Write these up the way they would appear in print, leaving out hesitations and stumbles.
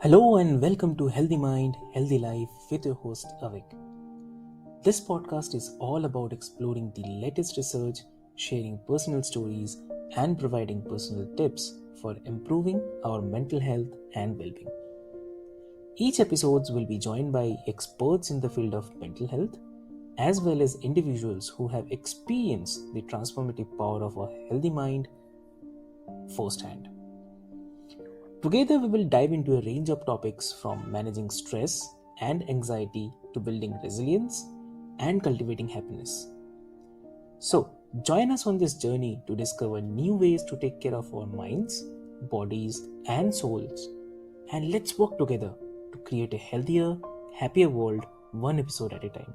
Hello and welcome to Healthy Mind, Healthy Life with your host Avik. This podcast is all about exploring the latest research, sharing personal stories, and providing personal tips for improving our mental health and well-being. Each episodes will be joined by experts in the field of mental health, as well as individuals who have experienced the transformative power of a healthy mind firsthand. Together, we will dive into a range of topics from managing stress and anxiety to building resilience and cultivating happiness. So, join us on this journey to discover new ways to take care of our minds, bodies, and souls. And let's work together to create a healthier, happier world one episode at a time.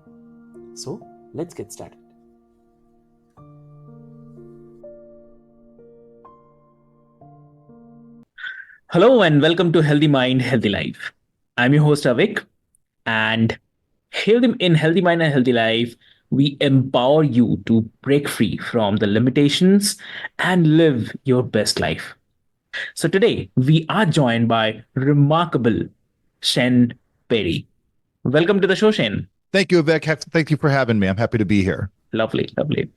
So, let's get started. Hello and welcome to Healthy Mind, Healthy Life. I'm your host Avik, and in Healthy Mind and Healthy Life, we empower you to break free from the limitations and live your best life. So today we are joined by remarkable Shane Perry. Welcome to the show, Shane. Thank you, Abeck. Thank you for having me. I'm happy to be here. Lovely, lovely.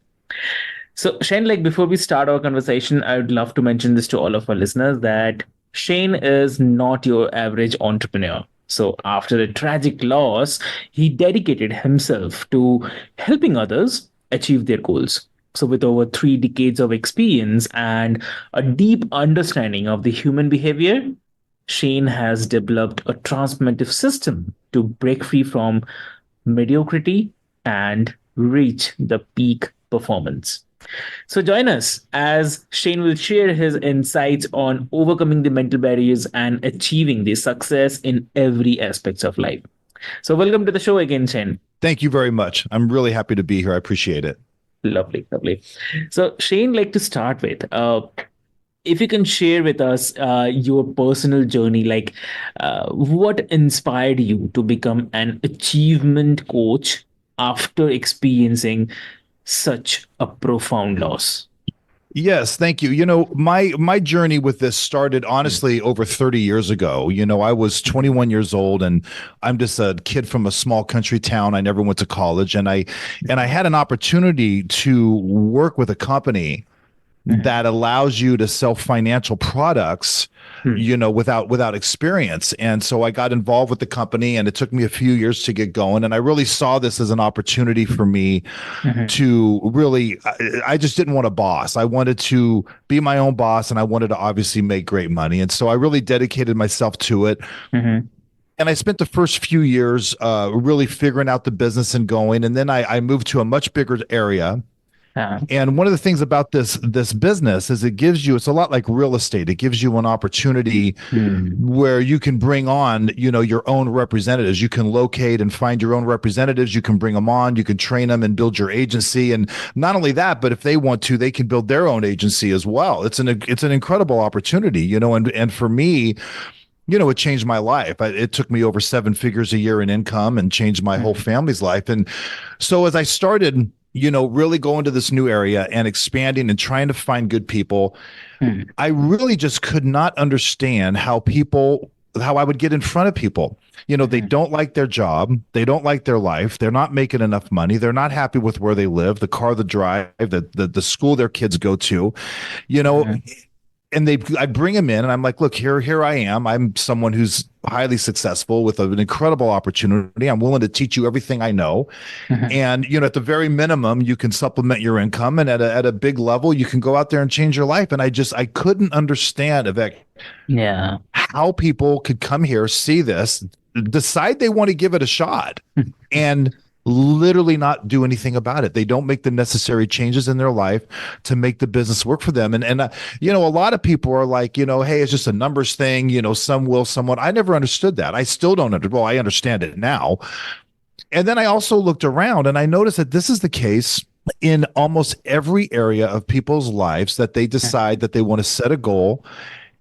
So Shane, before we start our conversation, I would love to mention this to all of our listeners that Shane is not your average entrepreneur. So after a tragic loss, he dedicated himself to helping others achieve their goals. So with over 3 decades of experience and a deep understanding of the human behavior, Shane has developed a transformative system to break free from mediocrity and reach the peak performance. So join us as Shane will share his insights on overcoming the mental barriers and achieving the success in every aspect of life. So welcome to the show again, Shane. Thank you very much. I'm really happy to be here. I appreciate it. Lovely, lovely. So Shane, to start with, if you can share with us your personal journey, what inspired you to become an achievement coach after experiencing such a profound loss? Yes, thank you. My journey with this started honestly over 30 years ago. I was 21 years old and I'm just a kid from a small country town. I never went to college and I had an opportunity to work with a company that allows you to sell financial products, without experience. And so I got involved with the company and it took me a few years to get going. And I really saw this as an opportunity for me to really, I just didn't want a boss. I wanted to be my own boss and I wanted to obviously make great money. And so I really dedicated myself to it. And I spent the first few years really figuring out the business and going. And then I moved to a much bigger area. And one of the things about this business is it's a lot like real estate. It gives you an opportunity where you can bring on, your own representatives. You can locate and find your own representatives. You can bring them on, you can train them and build your agency. And not only that, but if they want to, they can build their own agency as well. It's an incredible opportunity, and for me, it changed my life. It took me over 7 figures a year in income and changed my whole family's life. And so as I started, really going to this new area and expanding and trying to find good people, I really just could not understand how I would get in front of people. They don't like their job. They don't like their life. They're not making enough money. They're not happy with where they live, the car they drive, the school their kids go to, and I bring them in and I'm like, look, here I am. I'm someone who's highly successful with an incredible opportunity. I'm willing to teach you everything I know. And, at the very minimum, you can supplement your income. And at a big level, you can go out there and change your life. And I couldn't understand, Avik, how people could come here, see this, decide they want to give it a shot and literally not do anything about it. They don't make the necessary changes in their life to make the business work for them. And a lot of people are like, hey, it's just a numbers thing. Some will, some won't. I never understood that. I still don't understand. Well, I understand it now. And then I also looked around and I noticed that this is the case in almost every area of people's lives, that they decide that they want to set a goal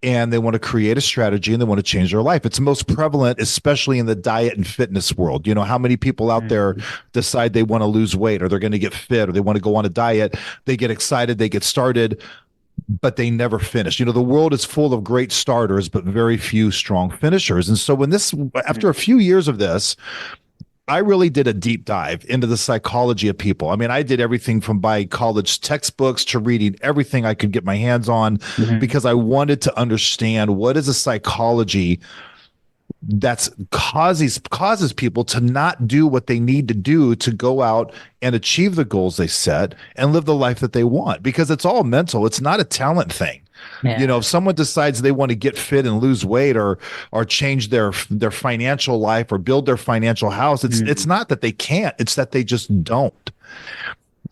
and they want to create a strategy and they want to change their life. It's most prevalent, especially in the diet and fitness world. How many people out there decide they want to lose weight or they're going to get fit or they want to go on a diet. They get excited, they get started. but they never finish. You know, the world is full of great starters, but very few strong finishers. And so after a few years of this, I really did a deep dive into the psychology of people. I mean, I did everything from buying college textbooks to reading everything I could get my hands on because I wanted to understand what is a psychology that's causes people to not do what they need to do to go out and achieve the goals they set and live the life that they want, because it's all mental. It's not a talent thing. You know, if someone decides they want to get fit and lose weight or change their financial life or build their financial house, it's not that they can't, it's that they just don't.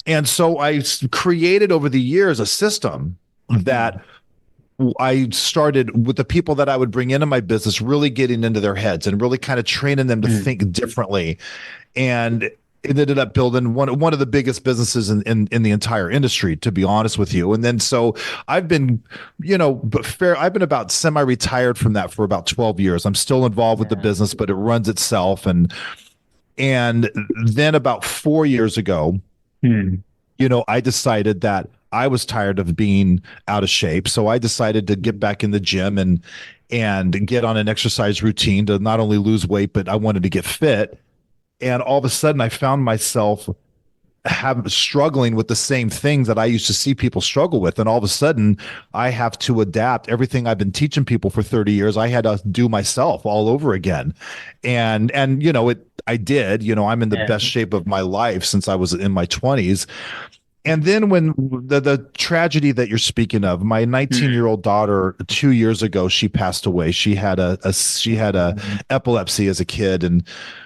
And so I created over the years a system that I started with the people that I would bring into my business, really getting into their heads and really kind of training them to think differently. And it ended up building one of the biggest businesses in the entire industry, to be honest with you. And then so I've been, I've been about semi-retired from that for about 12 years. I'm still involved with the business, but it runs itself. And then about 4 years ago, I decided that I was tired of being out of shape. So I decided to get back in the gym and get on an exercise routine to not only lose weight, but I wanted to get fit. And all of a sudden I found myself struggling with the same things that I used to see people struggle with. And all of a sudden I have to adapt everything I've been teaching people for 30 years. I had to do myself all over again. And I did, I'm in the best shape of my life since I was in my 20s. And then when the tragedy that you're speaking of, my 19-year-old daughter, 2 years ago, she passed away. She had a epilepsy as a kid, and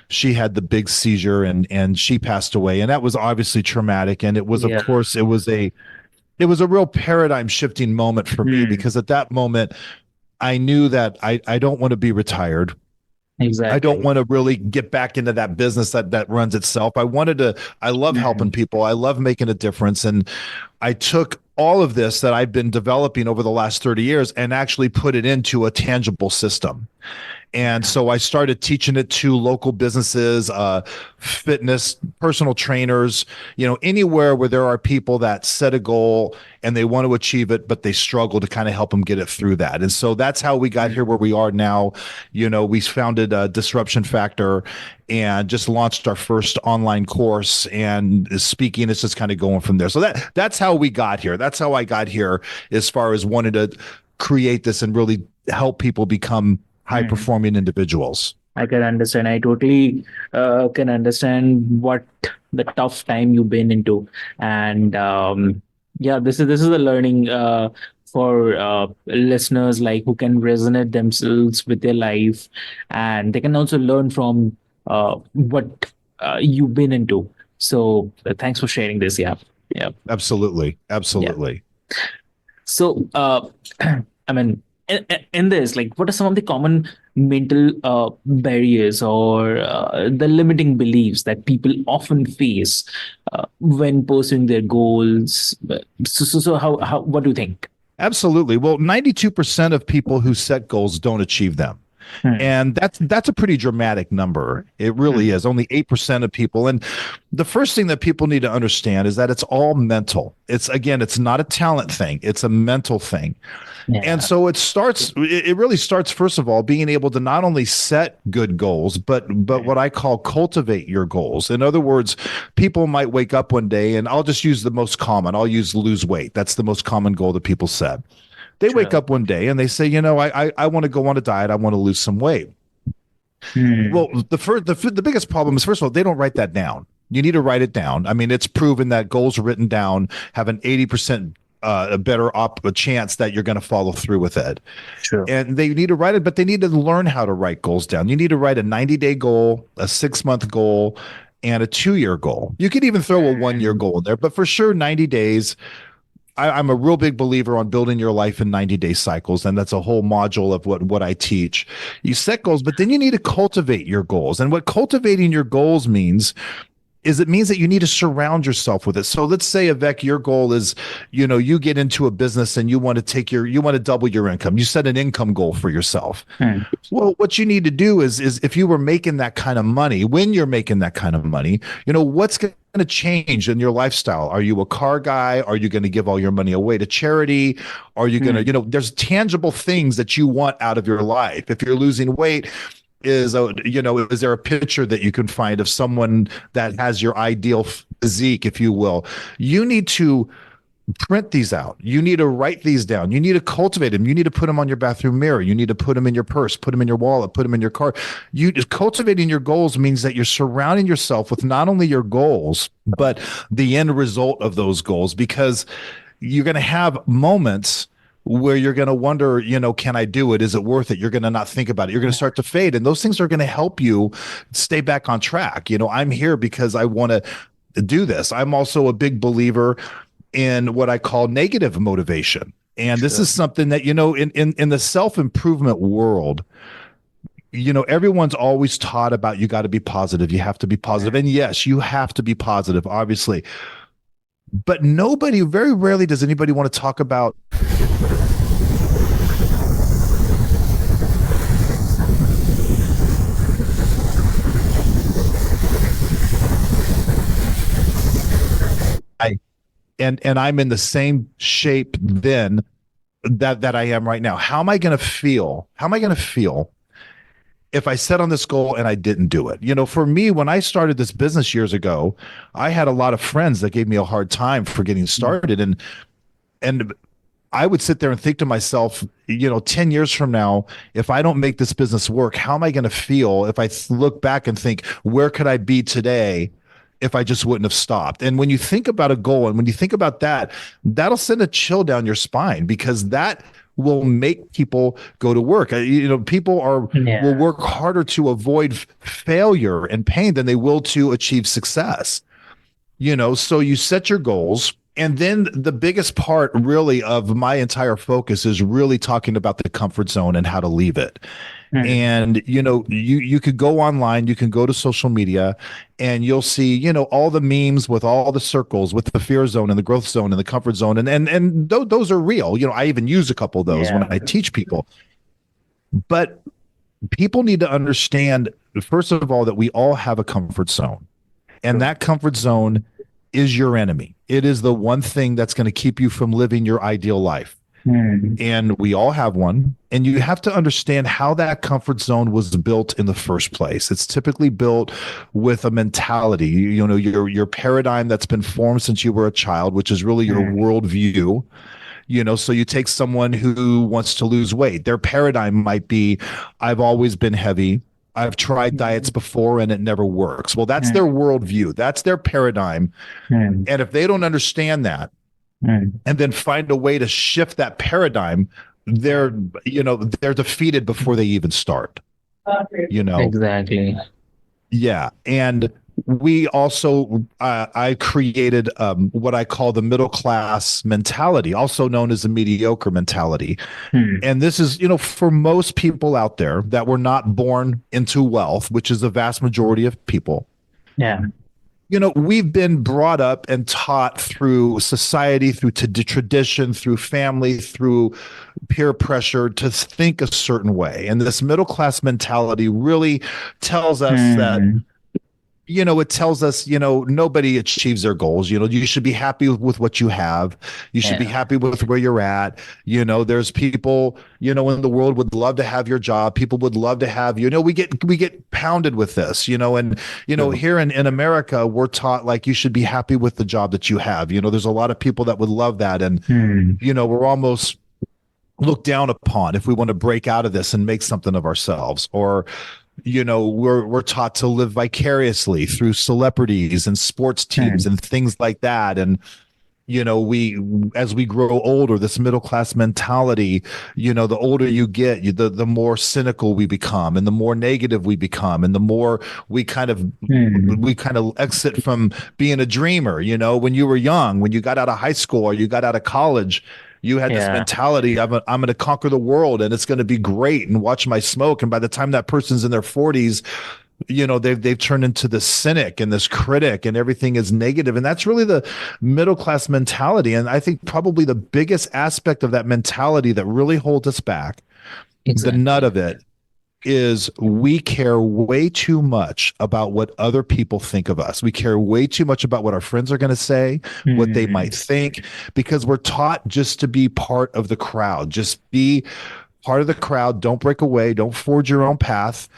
she had the big seizure, and she passed away. And that was obviously traumatic. And it was, of course, it was a real paradigm shifting moment for me, because at that moment I knew that I don't want to be retired. Exactly. I don't want to really get back into that business that runs itself. I love helping people. I love making a difference. And I took all of this that I've been developing over the last 30 years and actually put it into a tangible system. And so I started teaching it to local businesses, fitness, personal trainers, anywhere where there are people that set a goal and they want to achieve it, but they struggle, to kind of help them get it through that. And so that's how we got here where we are now. We founded Disruption Factor and just launched our first online course, and speaking is just kind of going from there. So that's how we got here. That's how I got here, as far as wanting to create this and really help people become high-performing individuals. I can understand. I totally can understand what the tough time you've been into, and this is a learning for listeners, like, who can resonate themselves with their life, and they can also learn from what you've been into. So thanks for sharing this. Yeah. Absolutely. So I mean, in this, like, what are some of the common mental barriers or the limiting beliefs that people often face when pursuing their goals? So how what do you think? Absolutely. Well, 92% of people who set goals don't achieve them. And that's a pretty dramatic number. It really is. Only 8% of people. And the first thing that people need to understand is that it's all mental. It's not a talent thing. It's a mental thing. And so it really starts, first of all, being able to not only set good goals, but what I call cultivate your goals. In other words, people might wake up one day, and I'll just use the most common. I'll use lose weight. That's the most common goal that people set. They wake up one day and they say, I want to go on a diet. I want to lose some weight. Well, the biggest problem is, first of all, they don't write that down. You need to write it down. I mean, it's proven that goals written down have an 80% a chance that you're going to follow through with it. Sure. And they need to write it, but they need to learn how to write goals down. You need to write a 90-day goal, a 6-month goal, and a 2-year goal. You could even throw a 1-year goal in there, but for sure, 90 days. I'm a real big believer on building your life in 90-day cycles, and that's a whole module of what I teach. You set goals, but then you need to cultivate your goals. And what cultivating your goals means is it means that you need to surround yourself with it. So let's say, Avik, your goal is, you get into a business and you want to double your income. You set an income goal for yourself. Well, what you need to do is if you were making that kind of money, when you're making that kind of money, what's going to change in your lifestyle? Are you a car guy? Are you going to give all your money away to charity? Are you going to, there's tangible things that you want out of your life. If you're losing weight, is there a picture that you can find of someone that has your ideal physique, if you will? You need to print these out. You need to write these down. You need to cultivate them. You need to put them on your bathroom mirror. You need to put them in your purse, put them in your wallet, put them in your car. Cultivating your goals means that you're surrounding yourself with not only your goals, but the end result of those goals, because you're going to have moments where you're going to wonder, can I do it? Is it worth it? You're going to not think about it. You're going to start to fade. And those things are going to help you stay back on track. I'm here because I want to do this. I'm also a big believer in what I call negative motivation. And this is something that, in the self-improvement world, everyone's always taught about, you got to be positive. You have to be positive. And yes, you have to be positive, obviously. But very rarely does anybody want to talk about and I'm in the same shape then that I am right now. How am I going to feel? How am I going to feel if I set on this goal and I didn't do it? For me, when I started this business years ago, I had a lot of friends that gave me a hard time for getting started. And I would sit there and think to myself, 10 years from now, if I don't make this business work, how am I going to feel if I look back and think, where could I be today if I just wouldn't have stopped? And when you think about a goal and when you think about that, that'll send a chill down your spine, because that will make people go to work. People will work harder to avoid failure and pain than they will to achieve success. So you set your goals. And then the biggest part really of my entire focus is really talking about the comfort zone and how to leave it. And, you could go online, you can go to social media, and you'll see, all the memes with all the circles with the fear zone and the growth zone and the comfort zone. And those are real. I even use a couple of those when I teach people. But people need to understand, first of all, that we all have a comfort zone. And that comfort zone is your enemy. It is the one thing that's going to keep you from living your ideal life. And we all have one. And you have to understand how that comfort zone was built in the first place. It's typically built with a mentality, your paradigm that's been formed since you were a child, which is really your worldview. So you take someone who wants to lose weight. Their paradigm might be, I've always been heavy. I've tried diets before and it never works. Well, that's their worldview. That's their paradigm. And if they don't understand that, and then find a way to shift that paradigm, they're defeated before they even start. Exactly. Yeah. And we also, I created what I call the middle class mentality, also known as the mediocre mentality. And this is, for most people out there that were not born into wealth, which is the vast majority of people. Yeah. We've been brought up and taught through society, through tradition, through family, through peer pressure to think a certain way. And this middle class mentality really tells us that, it tells us, nobody achieves their goals. You should be happy with what you have. You should be happy with where you're at. There's people, in the world would love to have your job. People would love to have, we get pounded with this, and, here in America, we're taught like you should be happy with the job that you have. There's a lot of people that would love that. And, we're almost looked down upon if we want to break out of this and make something of ourselves. Or, we're taught to live vicariously through celebrities and sports teams and things like that. And, as we grow older, this middle class mentality, the older you get, the more cynical we become and the more negative we become. And the more we kind of exit from being a dreamer. When you were young, when you got out of high school or you got out of college, you had this mentality, I'm going to conquer the world and it's going to be great, and watch my smoke. And by the time that person's in their 40s, they've turned into this cynic and this critic, and everything is negative. And that's really the middle class mentality. And I think probably the biggest aspect of that mentality that really holds us back, the nut of it, is we care way too much about what other people think of us. We care way too much about what our friends are going to say, what they might think, because we're taught just to be part of the crowd. Just be part of the crowd. Don't break away. Don't forge your own path.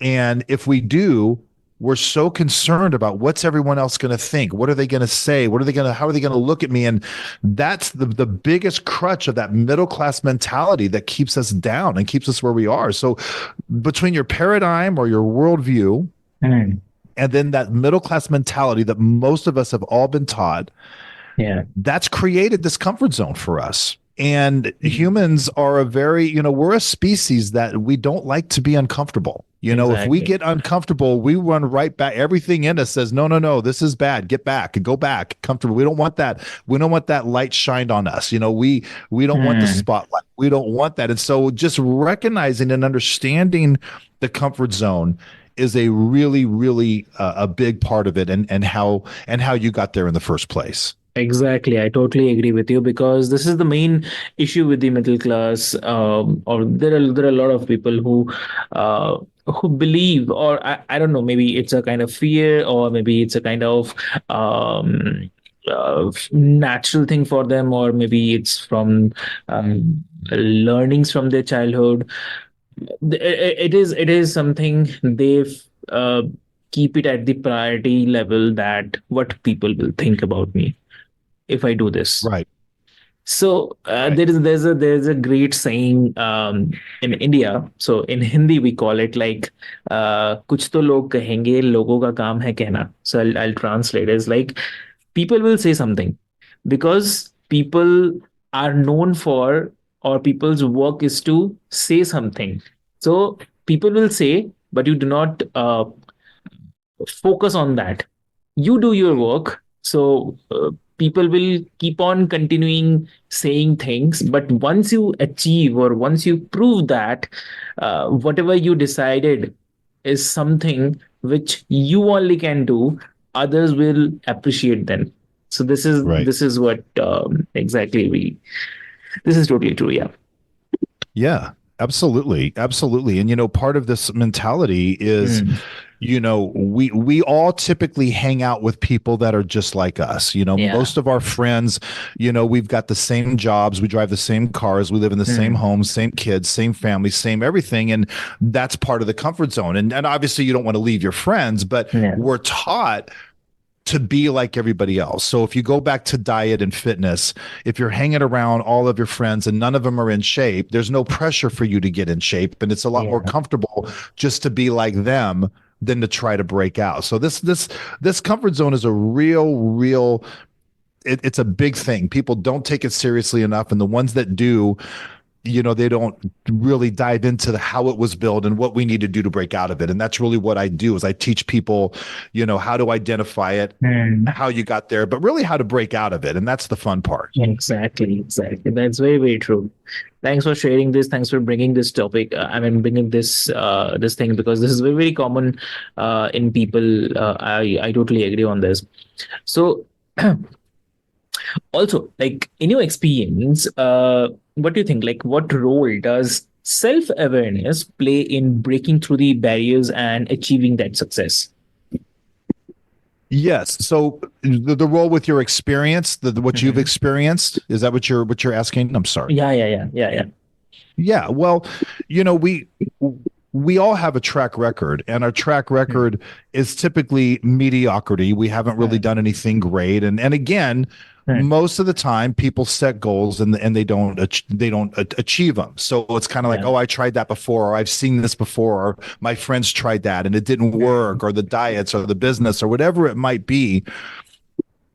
And if we do, we're so concerned about what's everyone else going to think. What are they going to say? How are they going to look at me? And that's the biggest crutch of that middle class mentality that keeps us down and keeps us where we are. So between your paradigm or your worldview and then that middle class mentality that most of us have all been taught, that's created this comfort zone for us. And humans are we're a species that we don't like to be uncomfortable. If we get uncomfortable, we run right back. Everything in us says, no, this is bad. Get back, go back, comfortable. We don't want that. We don't want that light shined on us. We don't want the spotlight. We don't want that. And so just recognizing and understanding the comfort zone is a really, really a big part of it, and how you got there in the first place. Exactly. I totally agree with you, because this is the main issue with the middle class. Or there are a lot of people who believe, or I don't know, maybe it's a kind of fear, or maybe it's a kind of natural thing for them, or maybe it's from learnings from their childhood. It is something they've keep it at the priority level, that what people will think about me if I do this. Right. So there's a great saying in India. So in Hindi we call it like कुछ तो लोग कहेंगे, लोगों का काम है कहना. So I'll translate. It's like people will say something because people are known for, or people's work is to say something. So people will say, but you do not focus on that. You do your work. So people will keep on continuing saying things. But once you achieve, or once you prove that whatever you decided is something which you only can do, others will appreciate them. So this is what exactly this is totally true. Yeah. Yeah, absolutely. Absolutely. And, part of this mentality is, we all typically hang out with people that are just like us. Most of our friends, we've got the same jobs, we drive the same cars, we live in the same homes, same kids, same family, same everything. And that's part of the comfort zone. And obviously you don't want to leave your friends, but we're taught to be like everybody else. So if you go back to diet and fitness, if you're hanging around all of your friends and none of them are in shape, there's no pressure for you to get in shape. And it's a lot more comfortable just to be like them than to try to break out. So this comfort zone is a real, it's a big thing. People don't take it seriously enough. And the ones that do, they don't really dive into how it was built and what we need to do to break out of it. And that's really what I do, is I teach people, how to identify it, how you got there, but really how to break out of it. And that's the fun part. Exactly. That's very, very true. Thanks for sharing this. Thanks for bringing this topic. Bringing this this thing, because this is very, very common in people. I totally agree on this. So also, like, in your experience, what do you think? Like, what role does self-awareness play in breaking through the barriers and achieving that success? Yes. So the role with your experience, what you've experienced, is that what you're asking? I'm sorry. Yeah. Yeah. Well, we all have a track record, and our track record is typically mediocrity. We haven't really done anything great. And again, most of the time people set goals and they don't achieve them. So it's kind of like, oh, I tried that before, or I've seen this before, or my friends tried that and it didn't work, or the diets or the business or whatever it might be.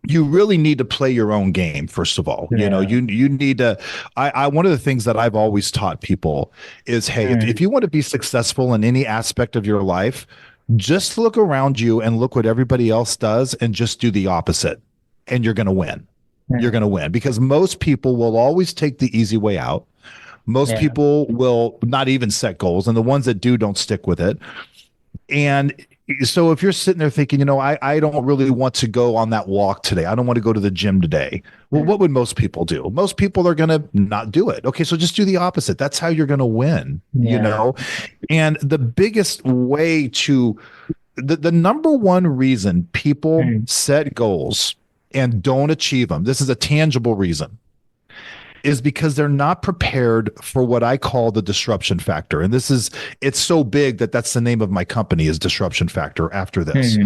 You really need to play your own game, first of all. You need to, one of the things that I've always taught people is, hey, if you want to be successful in any aspect of your life, just look around you and look what everybody else does and just do the opposite, and you're going to win. You're going to win, because most people will always take the easy way out. Most people will not even set goals, and the ones that do don't stick with it. And so if you're sitting there thinking, I don't really want to go on that walk today. I don't want to go to the gym today. Well, what would most people do? Most people are going to not do it. Okay, so just do the opposite. That's how you're going to win, And the biggest way to the number one reason people set goals and don't achieve them, this is a tangible reason, is because they're not prepared for what I call the disruption factor. And it's so big that that's the name of my company, is Disruption Factor after this.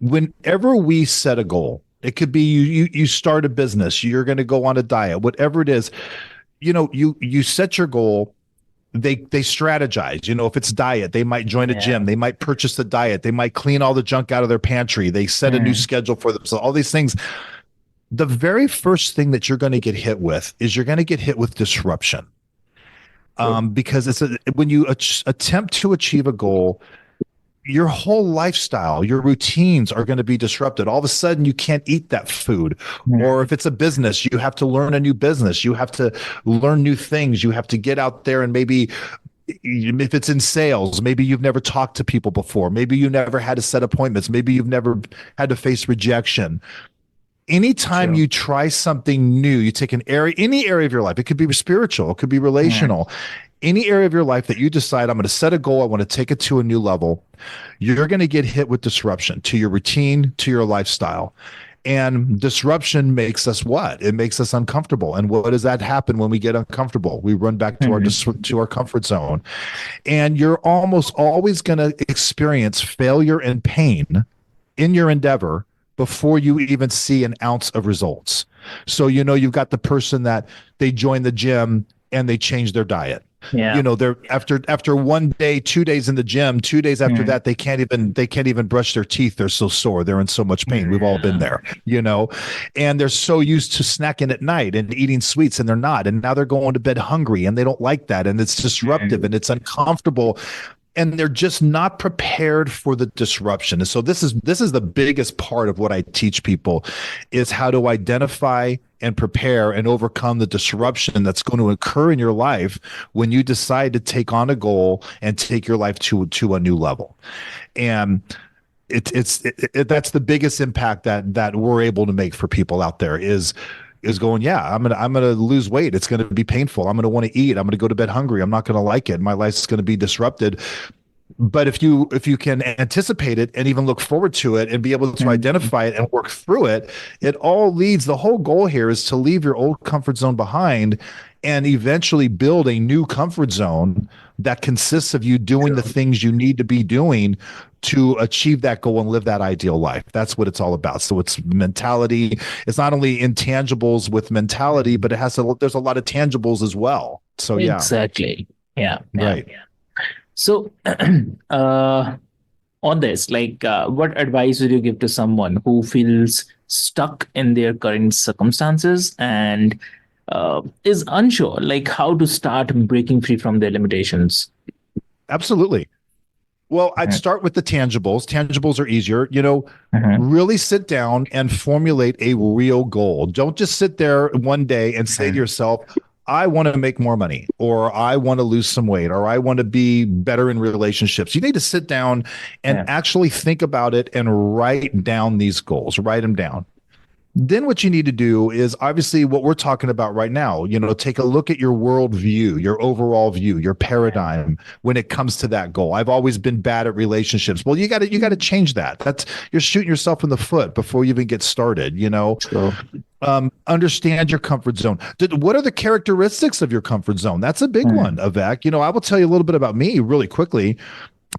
Whenever we set a goal, it could be you start a business, you're going to go on a diet, whatever it is, you set your goal. They strategize. If it's diet, they might join a gym, they might purchase the diet, they might clean all the junk out of their pantry, they set a new schedule for themselves, all these things. The very first thing that you're going to get hit with is you're going to get hit with disruption. Because when you attempt to achieve a goal, your whole lifestyle, your routines are going to be disrupted. All of a sudden, you can't eat that food. Or if it's a business, you have to learn a new business. You have to learn new things. You have to get out there and maybe, if it's in sales, maybe you've never talked to people before. Maybe you never had to set appointments. Maybe you've never had to face rejection. Anytime you try something new, you take any area of your life, it could be spiritual, it could be relational, any area of your life that you decide, I'm going to set a goal, I want to take it to a new level, you're going to get hit with disruption to your routine, to your lifestyle. And disruption makes us what? It makes us uncomfortable. And what does that happen when we get uncomfortable? We run back to our comfort zone. And you're almost always going to experience failure and pain in your endeavor before you even see an ounce of results. So, you've got the person that they join the gym and they change their diet. They're after 1 day, 2 days in the gym, 2 days after that, they can't even brush their teeth. They're so sore. They're in so much pain. We've all been there, and they're so used to snacking at night and eating sweets, and they're not. And now they're going to bed hungry, and they don't like that. And it's disruptive and it's uncomfortable. And they're just not prepared for the disruption. And so this is the biggest part of what I teach people, is how to identify and prepare and overcome the disruption that's going to occur in your life when you decide to take on a goal and take your life to a new level. And that's the biggest impact that we're able to make for people out there is going, I'm gonna lose weight. It's gonna be painful. I'm gonna want to eat. I'm gonna go to bed hungry. I'm not gonna like it. My life's gonna be disrupted. But if you can anticipate it and even look forward to it and be able to identify it and work through it, it all leads. The whole goal here is to leave your old comfort zone behind and eventually build a new comfort zone that consists of you doing the things you need to be doing to achieve that goal and live that ideal life. That's what it's all about. So it's mentality. It's not only intangibles with mentality, but there's a lot of tangibles as well. So exactly. Right. So on this, what advice would you give to someone who feels stuck in their current circumstances and is unsure, how to start breaking free from their limitations? Absolutely. Well, I'd start with the tangibles. Tangibles are easier. Really sit down and formulate a real goal. Don't just sit there one day and say to yourself, I want to make more money, or I want to lose some weight, or I want to be better in relationships. You need to sit down and actually think about it and write down these goals, write them down. Then what you need to do is obviously what we're talking about right now, take a look at your worldview, your overall view, your paradigm when it comes to that goal. I've always been bad at relationships. Well, you got to change that. You're shooting yourself in the foot before you even get started, Sure. Understand your comfort zone. What are the characteristics of your comfort zone? That's a big one, Avik. I will tell you a little bit about me really quickly.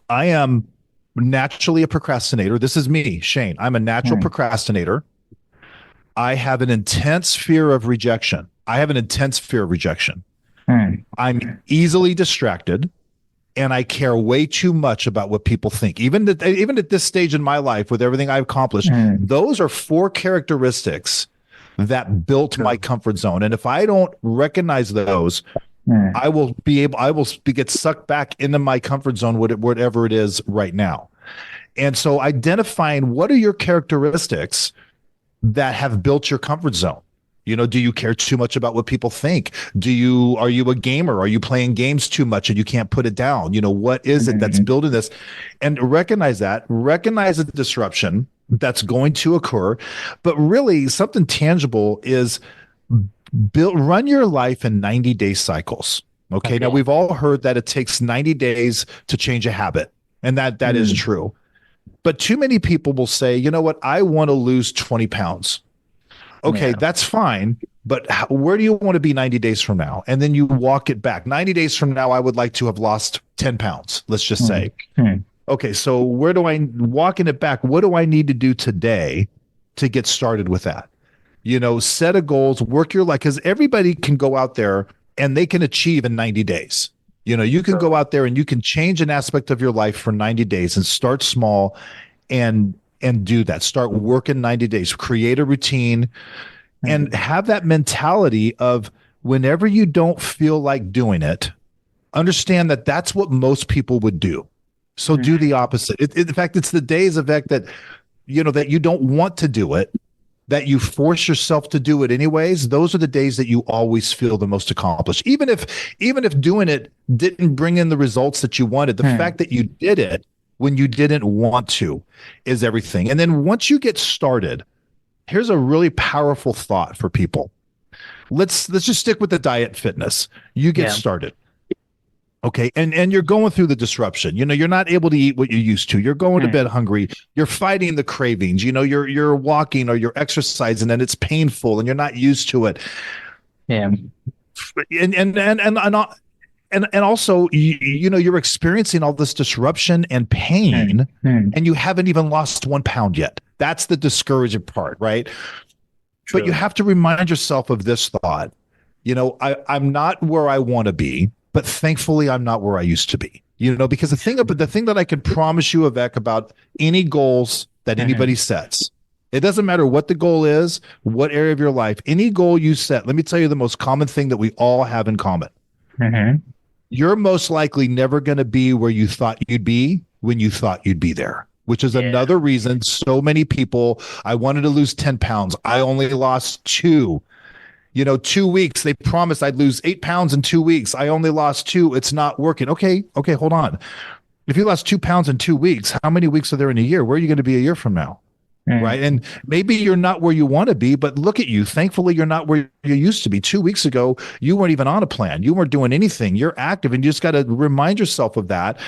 I am naturally a procrastinator. This is me, Shane. I'm a natural procrastinator. I have an intense fear of rejection. I'm easily distracted, and I care way too much about what people think. Even at this stage in my life, with everything I've accomplished, those are 4 characteristics that built my comfort zone. And if I don't recognize those, I will get sucked back into my comfort zone, whatever it is right now. And so identifying what are your characteristics that have built your comfort zone. Do you care too much about what people think? Are you a gamer? Are you playing games too much and you can't put it down? What is it that's building this? And recognize the disruption that's going to occur. But really something tangible is run your life in 90-day cycles. Okay. Now we've all heard that it takes 90 days to change a habit. And that is true. But too many people will say, you know what? I want to lose 20 pounds. Okay, that's fine. But where do you want to be 90 days from now? And then you walk it back. 90 days from now, I would like to have lost 10 pounds, let's just say. Okay, so where do I walking it back? What do I need to do today to get started with that? Set a goals, work your life, because everybody can go out there and they can achieve in 90 days. You can go out there and you can change an aspect of your life for 90 days and start small and do that. Start working 90 days, create a routine and have that mentality of whenever you don't feel like doing it, understand that that's what most people would do. So do the opposite. In fact, it's the days of that that you don't want to do it, that you force yourself to do it anyways. Those are the days that you always feel the most accomplished. Even if doing it didn't bring in the results that you wanted, the fact that you did it when you didn't want to is everything. And then once you get started, here's a really powerful thought for people. Let's just stick with the diet fitness. You get started. Okay. And you're going through the disruption. You're not able to eat what you used to. You're going to bed hungry. You're fighting the cravings. You're walking or you're exercising and it's painful and you're not used to it. Yeah. And also, you're experiencing all this disruption and pain, and you haven't even lost 1 pound yet. That's the discouraging part, right? True. But you have to remind yourself of this thought. I'm not where I want to be, but thankfully I'm not where I used to be. Because the thing that I can promise you, Avik, about any goals that anybody sets, it doesn't matter what the goal is, what area of your life, any goal you set. Let me tell you the most common thing that we all have in common. You're most likely never going to be where you thought you'd be when you thought you'd be there, which is another reason so many people, I wanted to lose 10 pounds. I only lost 2. 2 weeks. They promised I'd lose 8 pounds in 2 weeks. I only lost 2. It's not working. Okay, hold on. If you lost 2 pounds in 2 weeks, how many weeks are there in a year? Where are you going to be a year from now? Right. And maybe you're not where you want to be, but look at you. Thankfully, you're not where you used to be. 2 weeks ago, you weren't even on a plan. You weren't doing anything. You're active and you just got to remind yourself of that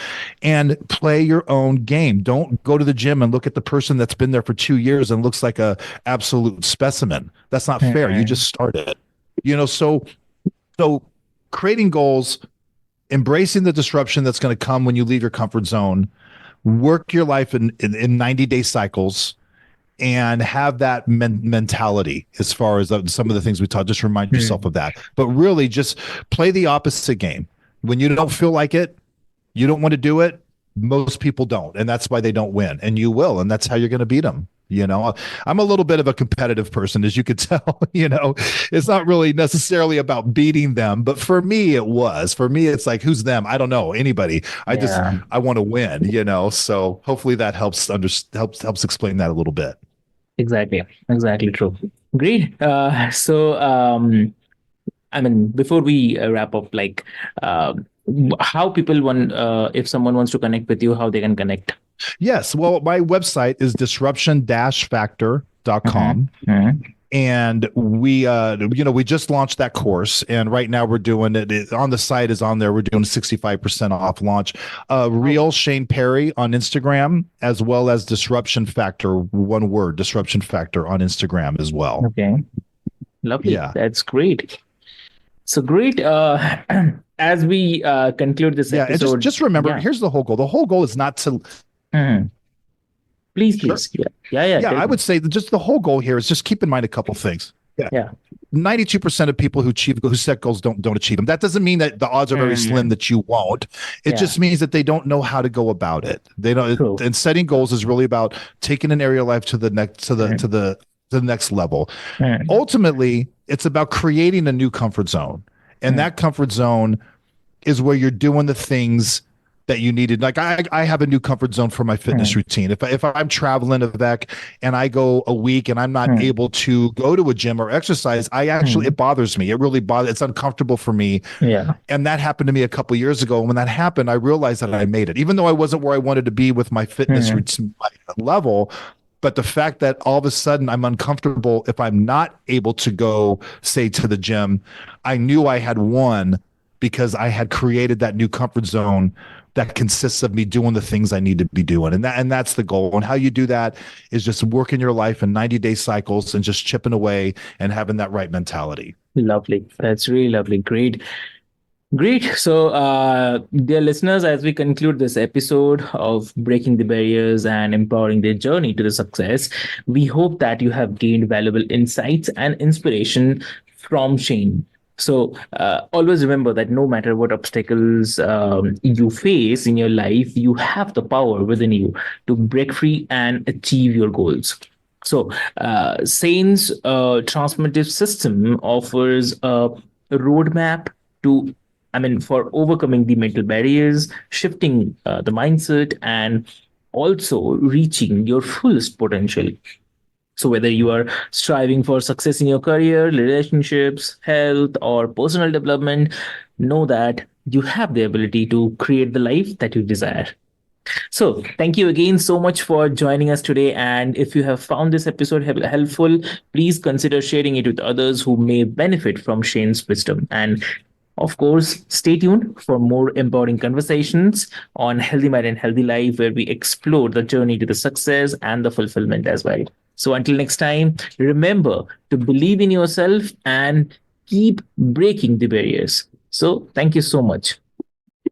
and play your own game. Don't go to the gym and look at the person that's been there for 2 years and looks like a absolute specimen. That's not fair. You just started. So creating goals, embracing the disruption that's going to come when you leave your comfort zone, work your life in 90-day cycles, and have that mentality as far as some of the things we taught. Just remind yourself of that. But really just play the opposite game. When you don't feel like it, you don't want to do it, most people don't. And that's why they don't win. And you will. And that's how you're going to beat them. I'm a little bit of a competitive person, as you could tell. It's not really necessarily about beating them. But for me, it was. For me, it's like, who's them? I don't know. Anybody. I want to win, So hopefully that helps explain that a little bit. Exactly true. Great. Before we wrap up, how people if someone wants to connect with you, how they can connect? Yes. Well, my website is disruption-factor.com. And we just launched that course, and right now we're doing it on the site is on there. We're doing 65% off launch. Real Shane Perry on Instagram, as well as Disruption Factor, one word, Disruption Factor on Instagram as well. Okay, lovely. Yeah, that's great. So great. As we conclude this episode, and just remember, here's the whole goal. The whole goal is not to. Please. Sure. Yeah. I would say that just the whole goal here is just keep in mind a couple things. Yeah. 92% of people who set goals don't achieve them. That doesn't mean that the odds are very slim that you won't. It just means that they don't know how to go about it. They don't. And setting goals is really about taking an area of life to the next level. Ultimately, it's about creating a new comfort zone, and that comfort zone is where you're doing the things that you needed. Like I have a new comfort zone for my fitness routine. If I'm traveling a Vec and I go a week and I'm not able to go to a gym or exercise, it bothers me. It really bothers. It's uncomfortable for me. Yeah. And that happened to me a couple years ago. And when that happened, I realized that I made it, even though I wasn't where I wanted to be with my fitness routine level. But the fact that all of a sudden I'm uncomfortable if I'm not able to go, say, to the gym, I knew I had won because I had created that new comfort zone that consists of me doing the things I need to be doing. And that's the goal. And how you do that is just working your life in 90-day cycles and just chipping away and having that right mentality. Lovely. That's really lovely. Great. Great. So, dear listeners, as we conclude this episode of Breaking the Barriers and Empowering Their Journey to the Success, we hope that you have gained valuable insights and inspiration from Shane. So, always remember that no matter what obstacles you face in your life, you have the power within you to break free and achieve your goals. So, Shane's transformative system offers a roadmap to for overcoming the mental barriers, shifting the mindset, and also reaching your fullest potential. So, whether you are striving for success in your career, relationships, health, or personal development, know that you have the ability to create the life that you desire. So, thank you again so much for joining us today. And if you have found this episode helpful, please consider sharing it with others who may benefit from Shane's wisdom. And of course, stay tuned for more empowering conversations on Healthy Mind and Healthy Life, where we explore the journey to the success and the fulfillment as well. So until next time, remember to believe in yourself and keep breaking the barriers. So thank you so much.